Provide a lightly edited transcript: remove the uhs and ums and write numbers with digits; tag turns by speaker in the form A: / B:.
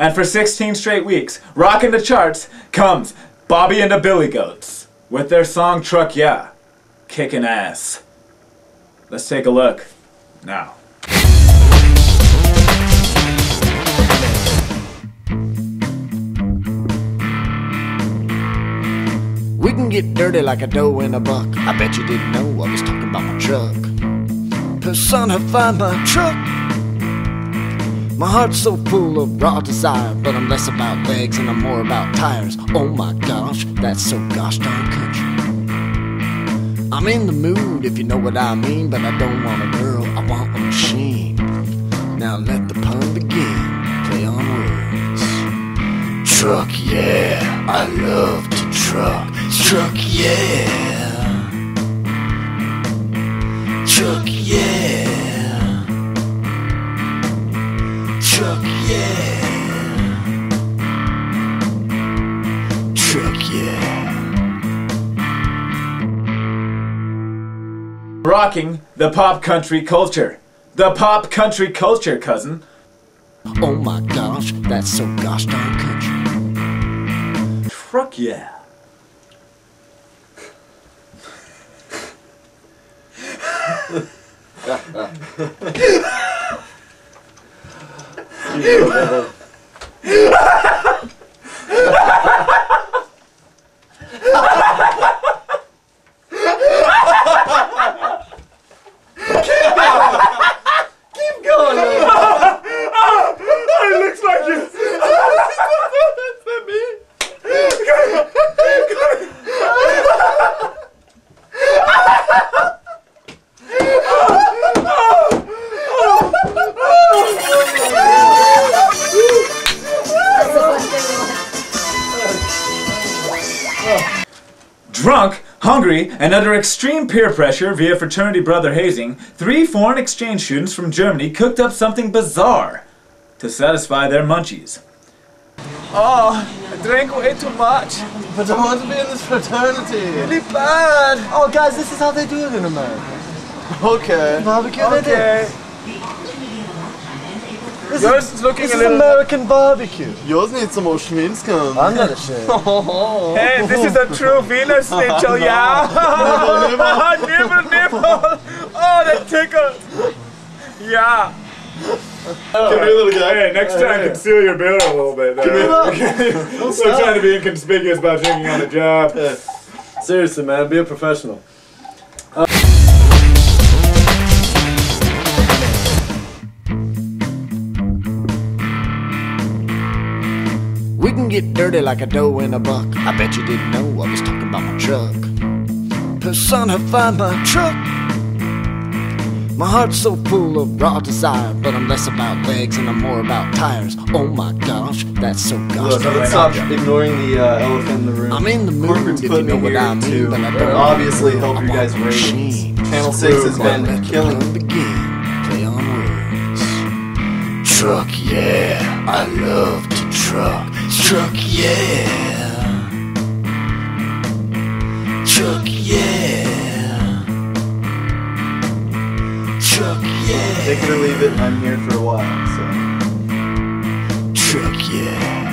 A: And for 16 straight weeks, rocking the charts, comes Bobby and the Billygoats with their song Truck Yeah, kicking ass. Let's take a look now.
B: We can get dirty like a doe in a buck. I bet you didn't know I was talking about my truck. Personify my truck. My heart's so full of raw desire, but I'm less about legs and I'm more about tires. Oh my gosh, that's so gosh darn country. I'm in the mood, if you know what I mean, but I don't want a girl, I want a machine. Now let the pun begin, play on words. Truck, yeah, I love to truck. Truck, yeah. Truck, yeah. Truck, yeah. Truck, yeah.
A: Rocking the pop country culture. The pop country culture, cousin.
B: Oh my gosh, that's so gosh darn country.
A: Truck yeah.
C: Keep going.
A: It looks like you. Is that me? Drunk, hungry, and under extreme peer pressure via fraternity brother hazing, 3 foreign exchange students from Germany cooked up something bizarre to satisfy their munchies. Oh, I drank way too much.
C: But I want to be in this fraternity.
A: Really bad.
C: Oh, guys, this is how they do it in America. Okay. Barbecue,
A: Okay. Yours is looking
C: This
A: a
C: is
A: little...
C: American barbecue. Yours needs some more schminskam. I'm not ashamed.
A: Hey, this is a true Venus schnitzel, yeah? Nibble, nibble. Oh, that tickles. Yeah.
C: Come here, little guy.
A: Hey, next time conceal your beer a little bit. I'm still trying to be inconspicuous about drinking on the job.
C: Yeah. Seriously, man, be a professional.
B: We can get dirty like a doe in a buck. I bet you didn't know I was talking about my truck. Personify my truck. My heart's so full of raw desire, but I'm less about legs and I'm more about tires. Oh my gosh, that's so gosh.
C: Look, let's stop ignoring the elephant in the room.
B: I'm in the mood,
C: Corcoran's
B: if
C: put
B: you know
C: me
B: what
C: here
B: I mean,
C: to
B: but I don't
C: obviously help
B: I
C: you
B: want
C: guys
B: a
C: ratings.
B: machine.
C: Channel 6 has
B: Let
C: been
B: the
C: killing.
B: pun begin, play on words. Truck, yeah, I love to truck. Truck, yeah. Truck, yeah. Truck, yeah.
C: Take it or leave it, I'm here for a while, so.
B: Truck, yeah.